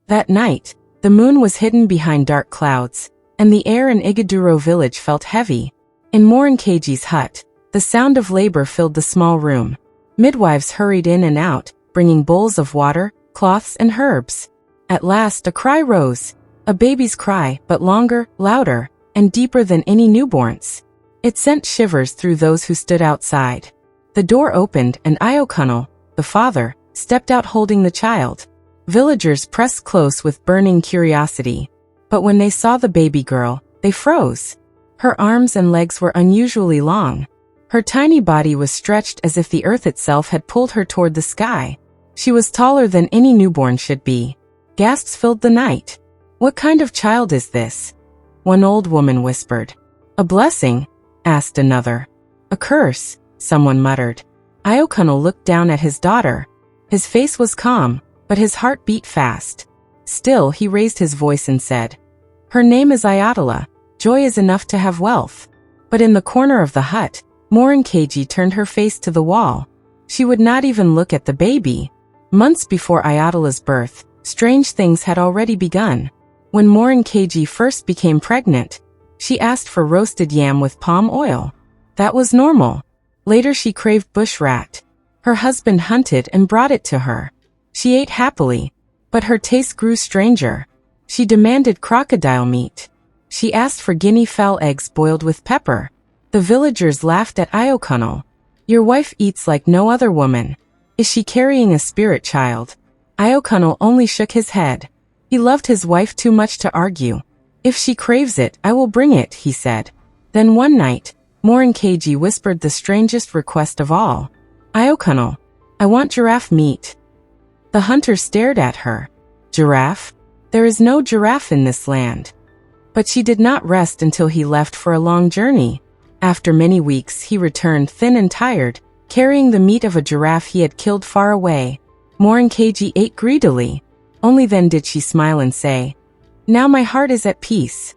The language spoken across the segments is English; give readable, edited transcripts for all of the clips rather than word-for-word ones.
That night, the moon was hidden behind dark clouds, and the air in Igaduro village felt heavy. In Morinkeji's hut, the sound of labor filled the small room. Midwives hurried in and out, bringing bowls of water, cloths, and herbs. At last a cry rose, a baby's cry, but longer, louder, and deeper than any newborn's. It sent shivers through those who stood outside. The door opened and Ayotola, the father, stepped out holding the child. Villagers pressed close with burning curiosity. But when they saw the baby girl, they froze. Her arms and legs were unusually long. Her tiny body was stretched as if the earth itself had pulled her toward the sky. She was taller than any newborn should be. Gasps filled the night. "What kind of child is this?" one old woman whispered. "A blessing?" asked another. "A curse," someone muttered. Ayotola looked down at his daughter. His face was calm, but his heart beat fast. Still, he raised his voice and said, "Her name is Ayotola. Joy is enough to have wealth." But in the corner of the hut, Morinkeji turned her face to the wall. She would not even look at the baby. Months before Ayotola's birth, strange things had already begun. When Morinkeji first became pregnant, she asked for roasted yam with palm oil. That was normal. Later she craved bush rat. Her husband hunted and brought it to her. She ate happily, but her taste grew stranger. She demanded crocodile meat. She asked for guinea fowl eggs boiled with pepper. The villagers laughed at Ayotola. "Your wife eats like no other woman. Is she carrying a spirit child?" Ayotola only shook his head. He loved his wife too much to argue. "If she craves it, I will bring it," he said. Then one night, Morinkeji whispered the strangest request of all. "Ayotola, I want giraffe meat." The hunter stared at her. "Giraffe? There is no giraffe in this land." But she did not rest until he left for a long journey. After many weeks, he returned thin and tired, carrying the meat of a giraffe he had killed far away. Morinkeji ate greedily. Only then did she smile and say, "Now my heart is at peace."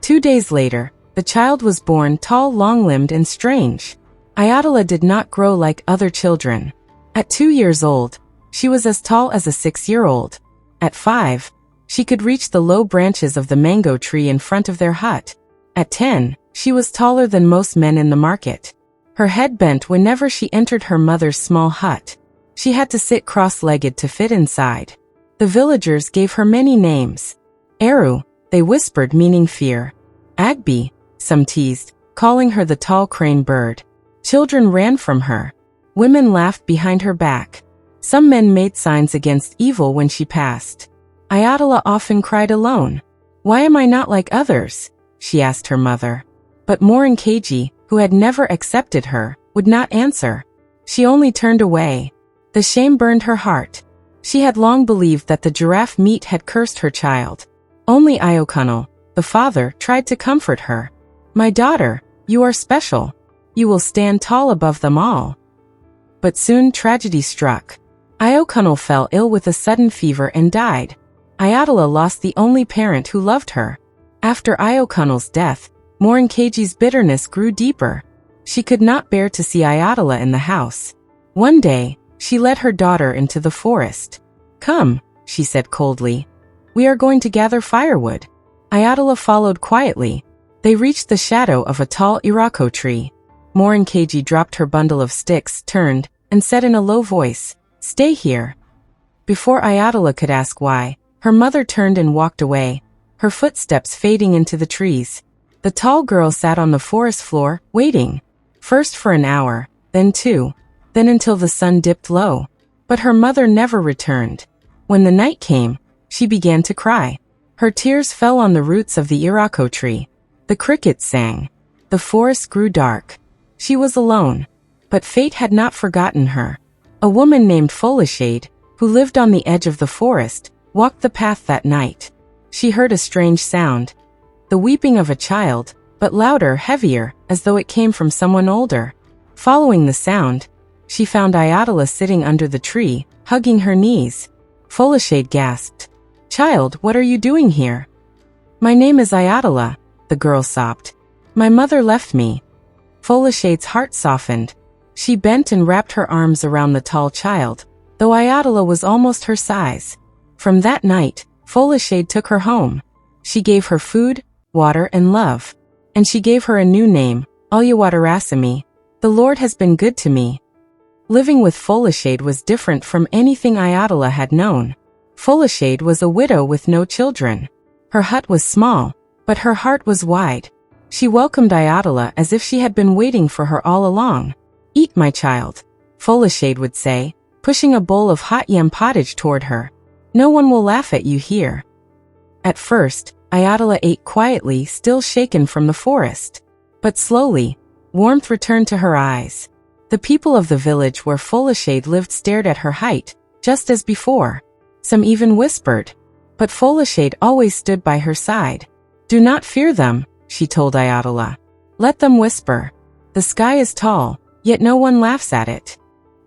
2 days later, the child was born tall, long-limbed, and strange. Ayotola did not grow like other children. At 2 years old, she was as tall as a 6-year-old. At 5, she could reach the low branches of the mango tree in front of their hut. At 10, she was taller than most men in the market. Her head bent whenever she entered her mother's small hut. She had to sit cross-legged to fit inside. The villagers gave her many names. Eru, they whispered, meaning fear. Agbi, some teased, calling her the tall crane bird. Children ran from her. Women laughed behind her back. Some men made signs against evil when she passed. Ayotola often cried alone. "Why am I not like others?" she asked her mother. But Morinkeji, who had never accepted her, would not answer. She only turned away. The shame burned her heart. She had long believed that the giraffe meat had cursed her child. Only Ayotola, the father, tried to comfort her. "My daughter, you are special. You will stand tall above them all." But soon tragedy struck. Ayotola fell ill with a sudden fever and died. Ayotola lost the only parent who loved her. After Ayotola's death, Morinkeji's bitterness grew deeper. She could not bear to see Ayotola in the house. One day, she led her daughter into the forest. "Come," she said coldly. "We are going to gather firewood." Ayotola followed quietly. They reached the shadow of a tall iroko tree. Morinkeji dropped her bundle of sticks, turned, and said in a low voice, "Stay here." Before Ayotola could ask why, her mother turned and walked away, her footsteps fading into the trees. The tall girl sat on the forest floor, waiting. First for an hour, then 2, then until the sun dipped low. But her mother never returned. When the night came, she began to cry. Her tears fell on the roots of the iroko tree. The crickets sang. The forest grew dark. She was alone. But fate had not forgotten her. A woman named Folishade, who lived on the edge of the forest, walked the path that night. She heard a strange sound. The weeping of a child, but louder, heavier, as though it came from someone older. Following the sound, she found Ayotola sitting under the tree, hugging her knees. Folishade gasped. "Child, what are you doing here?" "My name is Ayotola," the girl sobbed. "My mother left me." Folishade's heart softened. She bent and wrapped her arms around the tall child, though Ayotola was almost her size. From that night, Folashade took her home. She gave her food, water, and love. And she gave her a new name, Oluwadarasimi. The Lord has been good to me. Living with Folashade was different from anything Ayotola had known. Folashade was a widow with no children. Her hut was small, but her heart was wide. She welcomed Ayotola as if she had been waiting for her all along. "Eat, my child," Folashade would say, pushing a bowl of hot yam pottage toward her. "No one will laugh at you here." At first, Ayotola ate quietly, still shaken from the forest. But slowly, warmth returned to her eyes. The people of the village where Folashade lived stared at her height, just as before. Some even whispered. But Folashade always stood by her side. "Do not fear them," she told Ayotola. "Let them whisper. The sky is tall, yet no one laughs at it."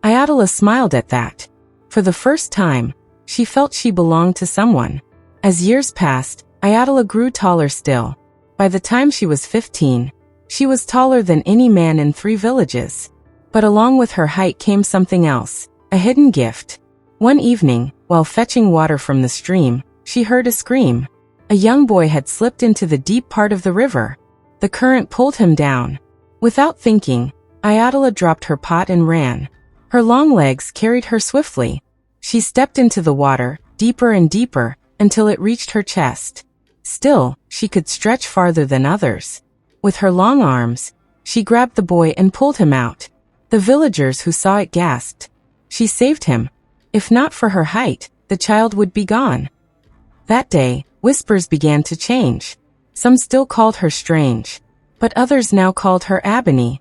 Ayotola smiled at that. For the first time, she felt she belonged to someone. As years passed, Ayotola grew taller still. By the time she was 15, she was taller than any man in 3 villages. But along with her height came something else, a hidden gift. One evening, while fetching water from the stream, she heard a scream. A young boy had slipped into the deep part of the river. The current pulled him down. Without thinking, Ayotola dropped her pot and ran. Her long legs carried her swiftly. She stepped into the water, deeper and deeper, until it reached her chest. Still, she could stretch farther than others. With her long arms, she grabbed the boy and pulled him out. The villagers who saw it gasped. She saved him. If not for her height, the child would be gone. That day, whispers began to change. Some still called her strange, but others now called her Ebony,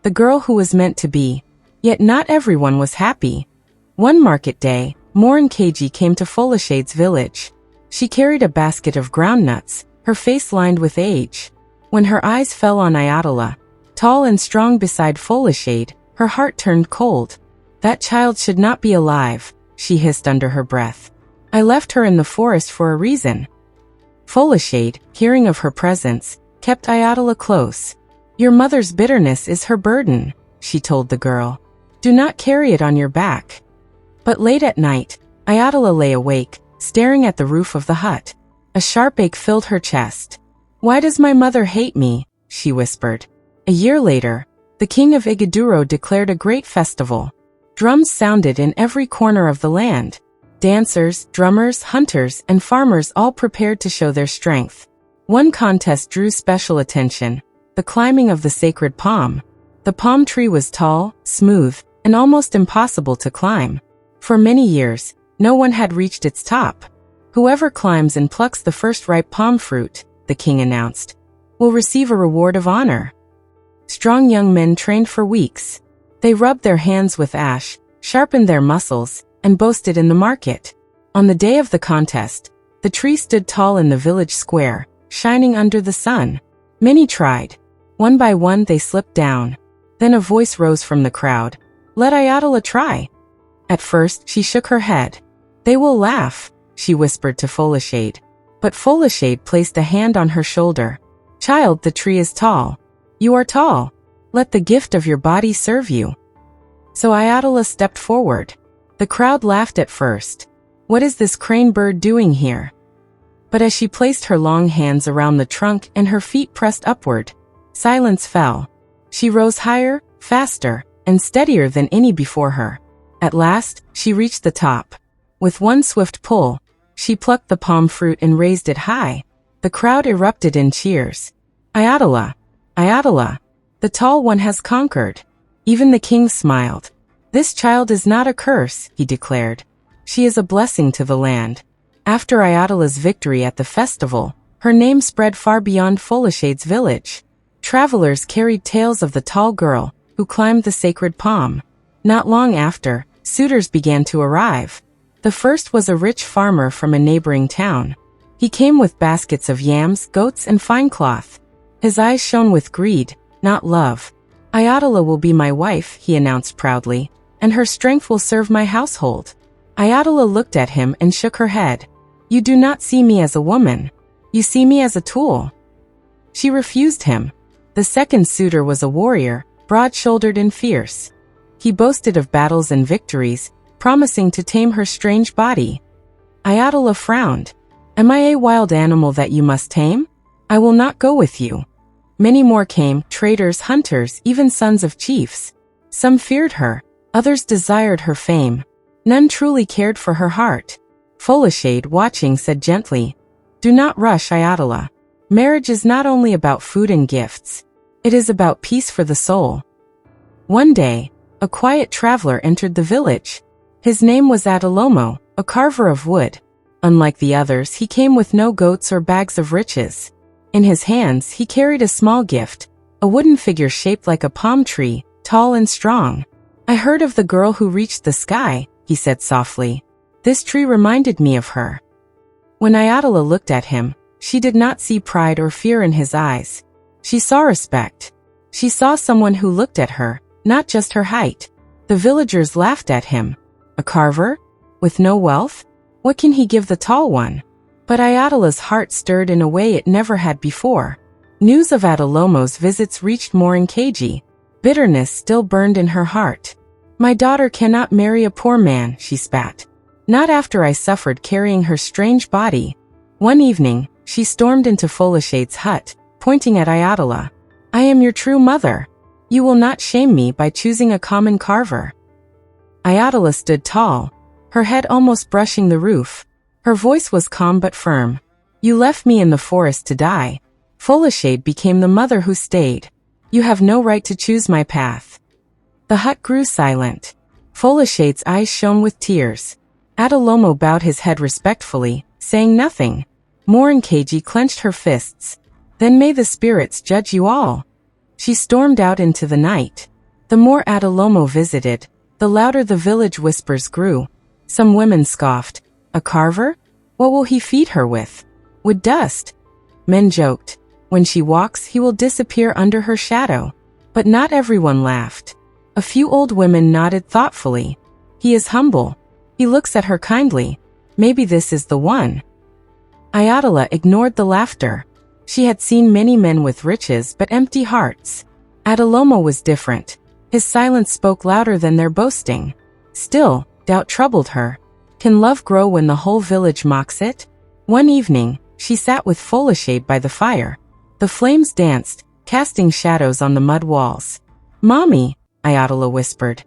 the girl who was meant to be. Yet not everyone was happy. One market day, Nne'sfolktales came to Folashade's village. She carried a basket of groundnuts, her face lined with age. When her eyes fell on Ayotola, tall and strong beside Folashade, her heart turned cold. "That child should not be alive," she hissed under her breath. "I left her in the forest for a reason." Folashade, hearing of her presence, kept Ayotola close. "Your mother's bitterness is her burden," she told the girl. "Do not carry it on your back." But late at night, Ayotola lay awake, staring at the roof of the hut. A sharp ache filled her chest. "Why does my mother hate me?" she whispered. A year later, the king of Iguduro declared a great festival. Drums sounded in every corner of the land. Dancers, drummers, hunters, and farmers all prepared to show their strength. One contest drew special attention: the climbing of the sacred palm. The palm tree was tall, smooth, and almost impossible to climb. For many years, no one had reached its top. "Whoever climbs and plucks the first ripe palm fruit," the king announced, "will receive a reward of honor." Strong young men trained for weeks. They rubbed their hands with ash, sharpened their muscles, and boasted in the market. On the day of the contest, the tree stood tall in the village square, shining under the sun. Many tried. One by one they slipped down. Then a voice rose from the crowd. "Let Ayotola try." At first, she shook her head. "They will laugh," she whispered to Folashade. But Folashade placed a hand on her shoulder. "Child, the tree is tall. You are tall. Let the gift of your body serve you." So Ayotola stepped forward. The crowd laughed at first. "What is this crane bird doing here?" But as she placed her long hands around the trunk and her feet pressed upward, silence fell. She rose higher, faster, and steadier than any before her. At last, she reached the top. With one swift pull, she plucked the palm fruit and raised it high. The crowd erupted in cheers. "Ayotola! Ayotola! The tall one has conquered." Even the king smiled. "This child is not a curse," he declared. "She is a blessing to the land." After Ayotola's victory at the festival, her name spread far beyond Folashade's village. Travelers carried tales of the tall girl who climbed the sacred palm. Not long after, suitors began to arrive. The first was a rich farmer from a neighboring town. He came with baskets of yams, goats, and fine cloth. His eyes shone with greed, not love. "Ayotola will be my wife," he announced proudly, "and her strength will serve my household." Ayotola looked at him and shook her head. "You do not see me as a woman. You see me as a tool." She refused him. The second suitor was a warrior, broad-shouldered and fierce. He boasted of battles and victories, promising to tame her strange body. Ayotola frowned. Am I a wild animal that you must tame? I will not go with you. Many more came, traders, hunters, even sons of chiefs. Some feared her, others desired her fame. None truly cared for her heart. Folashade, watching, said gently, "Do not rush, Ayotola. Marriage is not only about food and gifts. It is about peace for the soul." One day, a quiet traveler entered the village. His name was Ayotola, a carver of wood. Unlike the others, he came with no goats or bags of riches. In his hands, he carried a small gift, a wooden figure shaped like a palm tree, tall and strong. "I heard of the girl who reached the sky," he said softly. "This tree reminded me of her." When Ayotola looked at him, she did not see pride or fear in his eyes. She saw respect. She saw someone who looked at her, not just her height. The villagers laughed at him. A carver? With no wealth? What can he give the tall one? But Ayotola's heart stirred in a way it never had before. News of Ayotola's visits reached Nne'sfolktales. Bitterness still burned in her heart. "My daughter cannot marry a poor man," she spat. "Not after I suffered carrying her strange body." One evening, she stormed into Folashade's hut, pointing at Ayotola. "I am your true mother. You will not shame me by choosing a common carver." Ayotola stood tall, her head almost brushing the roof. Her voice was calm but firm. "You left me in the forest to die. Folashade became the mother who stayed. You have no right to choose my path." The hut grew silent. Folashade's eyes shone with tears. Ayotola bowed his head respectfully, saying nothing. Nne'sfolktales clenched her fists. "Then may the spirits judge you all." She stormed out into the night. The more Ayotola visited, the louder the village whispers grew. Some women scoffed. "A carver? What will he feed her with? Wood dust?" Men joked. "When she walks, he will disappear under her shadow." But not everyone laughed. A few old women nodded thoughtfully. "He is humble. He looks at her kindly. Maybe this is the one." Ayotola ignored the laughter. She had seen many men with riches but empty hearts. Ayotola was different. His silence spoke louder than their boasting. Still, doubt troubled her. Can love grow when the whole village mocks it? One evening, she sat with Folashade by the fire. The flames danced, casting shadows on the mud walls. "Mommy," Ayotola whispered.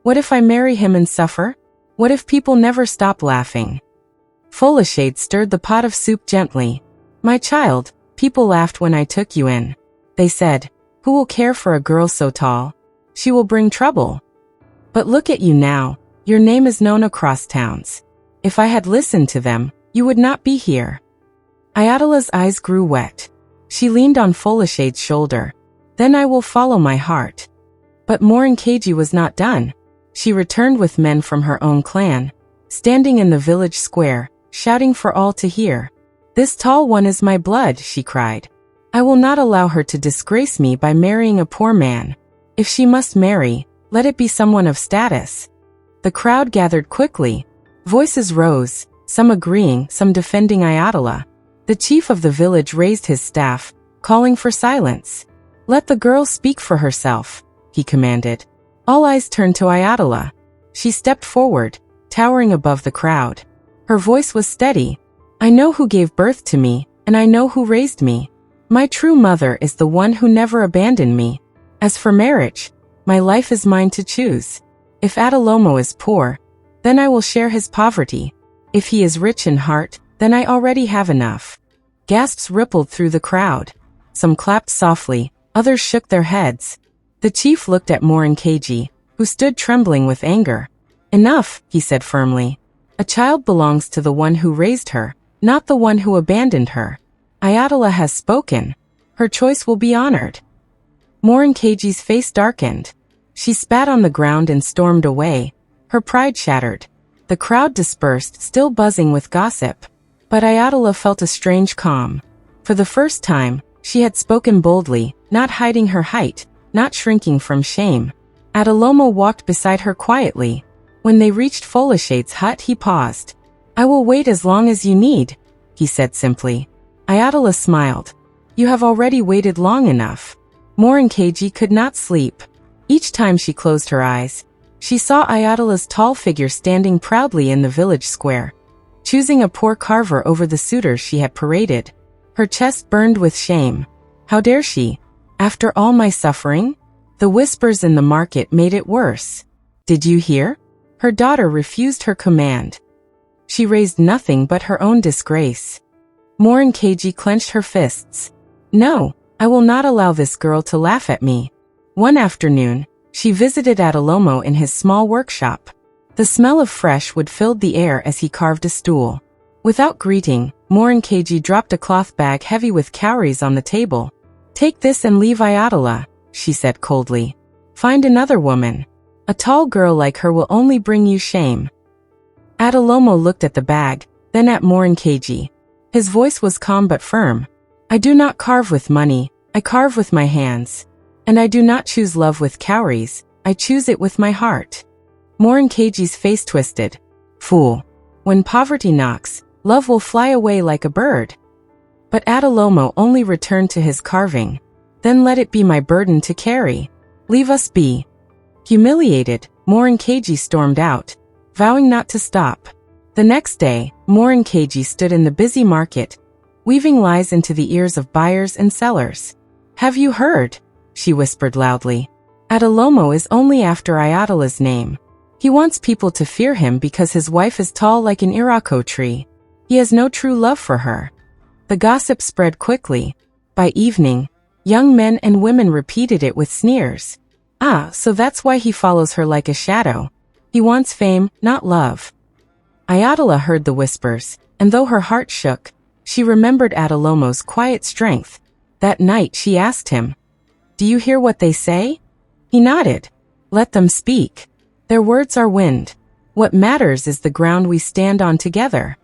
"What if I marry him and suffer? What if people never stop laughing?" Folashade stirred the pot of soup gently. "My child, people laughed when I took you in. They said, 'Who will care for a girl so tall? She will bring trouble.' But look at you now. Your name is known across towns. If I had listened to them, you would not be here." Ayotola's eyes grew wet. She leaned on Folashade's shoulder. "Then I will follow my heart." But Nne'sfolktales was not done. She returned with men from her own clan, standing in the village square, shouting for all to hear. "This tall one is my blood," she cried. "I will not allow her to disgrace me by marrying a poor man. If she must marry, let it be someone of status." The crowd gathered quickly. Voices rose, some agreeing, some defending Ayotola. The chief of the village raised his staff, calling for silence. "Let the girl speak for herself," he commanded. All eyes turned to Ayotola. She stepped forward, towering above the crowd. Her voice was steady. "I know who gave birth to me, and I know who raised me. My true mother is the one who never abandoned me. As for marriage, my life is mine to choose. If Ayotola is poor, then I will share his poverty. If he is rich in heart, then I already have enough." Gasps rippled through the crowd. Some clapped softly, others shook their heads. The chief looked at Nne'sfolktales, who stood trembling with anger. "Enough," he said firmly. "A child belongs to the one who raised her, not the one who abandoned her. Ayotola has spoken. Her choice will be honored." Nne'sfolktales' face darkened. She spat on the ground and stormed away, her pride shattered. The crowd dispersed, still buzzing with gossip. But Ayotola felt a strange calm. For the first time, she had spoken boldly, not hiding her height, not shrinking from shame. Ayotola walked beside her quietly. When they reached Folashade's hut, he paused. "I will wait as long as you need," he said simply. Ayotola smiled. "You have already waited long enough." Nne'sfolktales could not sleep. Each time she closed her eyes, she saw Ayotola's tall figure standing proudly in the village square. choosing a poor carver over the suitors she had paraded. Her chest burned with shame. How dare she? After all my suffering? The whispers in the market made it worse. Did you hear? Her daughter refused her command. She raised nothing but her own disgrace. Nkeji clenched her fists. No, I will not allow this girl to laugh at me. One afternoon, she visited Ayotola in his small workshop. The smell of fresh wood filled the air as he carved a stool. Without greeting, Nkeji dropped a cloth bag heavy with cowries on the table. Take this and leave Ayotola, she said coldly. Find another woman. A tall girl like her will only bring you shame. Ayotola looked at the bag, then at Nkeji. His voice was calm but firm. I do not carve with money, I carve with my hands. And I do not choose love with cowries, I choose it with my heart. Nkeji's face twisted. Fool. When poverty knocks, love will fly away like a bird. But Ayotola only returned to his carving. Then let it be my burden to carry. Leave us be. Humiliated, Nkeji stormed out, vowing not to stop. The next day, Nkeji stood in the busy market, weaving lies into the ears of buyers and sellers. Have you heard? She whispered loudly. Ayotola is only after Ayotola's name. He wants people to fear him because his wife is tall like an iroko tree. He has no true love for her. The gossip spread quickly. By evening, young men and women repeated it with sneers. Ah, so that's why he follows her like a shadow. He wants fame, not love. Ayotola heard the whispers, and though her heart shook, she remembered Ayotola's quiet strength. That night she asked him, Do you hear what they say? He nodded. Let them speak. Their words are wind. What matters is the ground we stand on together.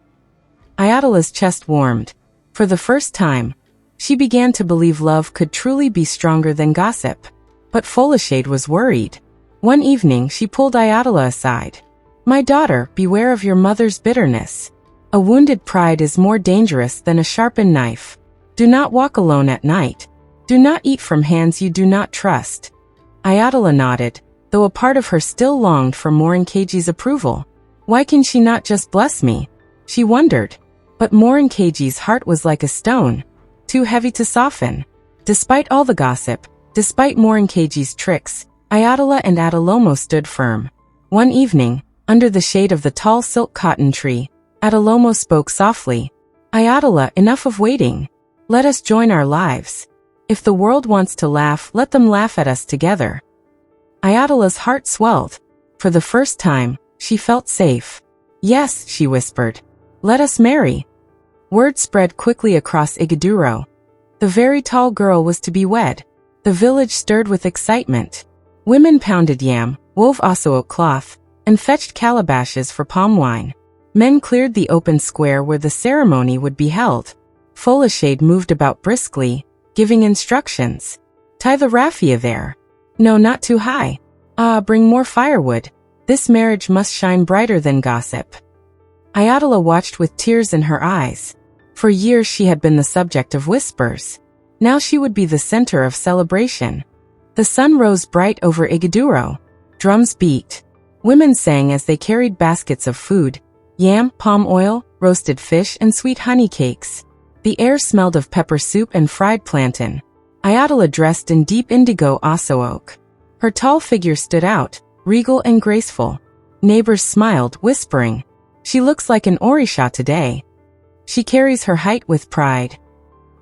Ayotola's chest warmed. For the first time, she began to believe love could truly be stronger than gossip. But Folashade was worried. One evening she pulled Ayotola aside. My daughter, beware of your mother's bitterness. A wounded pride is more dangerous than a sharpened knife. Do not walk alone at night. Do not eat from hands you do not trust. Ayotola nodded, though a part of her still longed for Nkeji's approval. Why can she not just bless me? She wondered. But Nkeji's heart was like a stone, too heavy to soften. Despite all the gossip, despite Nkeji's tricks, Ayotola and Ayotola stood firm. One evening, under the shade of the tall silk cotton tree, Ayotola spoke softly. Ayotola, enough of waiting. Let us join our lives. If the world wants to laugh, let them laugh at us together. Ayotola's heart swelled. For the first time, she felt safe. Yes, she whispered. Let us marry. Word spread quickly across Iguduro. The very tall girl was to be wed. The village stirred with excitement. Women pounded yam, wove aso cloth, and fetched calabashes for palm wine. Men cleared the open square where the ceremony would be held. Folashade moved about briskly, giving instructions. Tie the raffia there. No, not too high. Bring more firewood. This marriage must shine brighter than gossip. Ayotola watched with tears in her eyes. For years she had been the subject of whispers. Now she would be the center of celebration. The sun rose bright over Iguduro. Drums beat. Women sang as they carried baskets of food, yam, palm oil, roasted fish, and sweet honey cakes. The air smelled of pepper soup and fried plantain. Ayotola dressed in deep indigo aso oak. Her tall figure stood out, regal and graceful. Neighbors smiled, whispering, She looks like an orisha today. She carries her height with pride.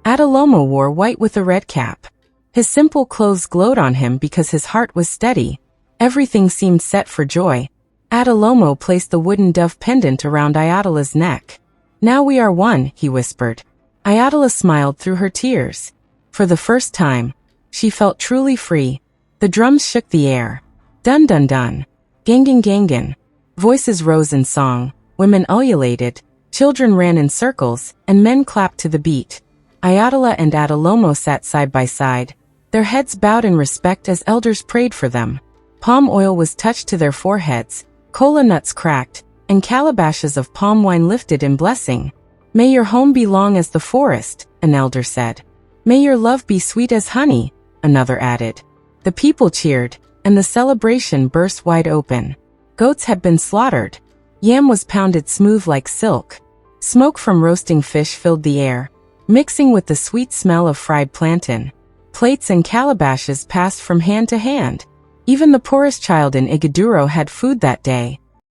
Ayotola wore white with a red cap. His simple clothes glowed on him because his heart was steady. Everything seemed set for joy. Ayotola placed the wooden dove pendant around Ayotola's neck. Now we are one, he whispered. Ayotola smiled through her tears. For the first time, she felt truly free. The drums shook the air. Dun dun dun. Gangan gangan. Voices rose in song, women ululated, children ran in circles, and men clapped to the beat. Ayotola and Ayotola sat side by side, their heads bowed in respect as elders prayed for them. Palm oil was touched to their foreheads, cola nuts cracked, and calabashes of palm wine lifted in blessing. May your home be long as the forest, an elder said. May your love be sweet as honey, another added. The people cheered, and the celebration burst wide open. Goats had been slaughtered. Yam was pounded smooth like silk, Smoke from roasting fish filled the air, mixing with the sweet smell of fried plantain. Plates and calabashes passed from hand to hand. Even the poorest child in Iguduro had food that day.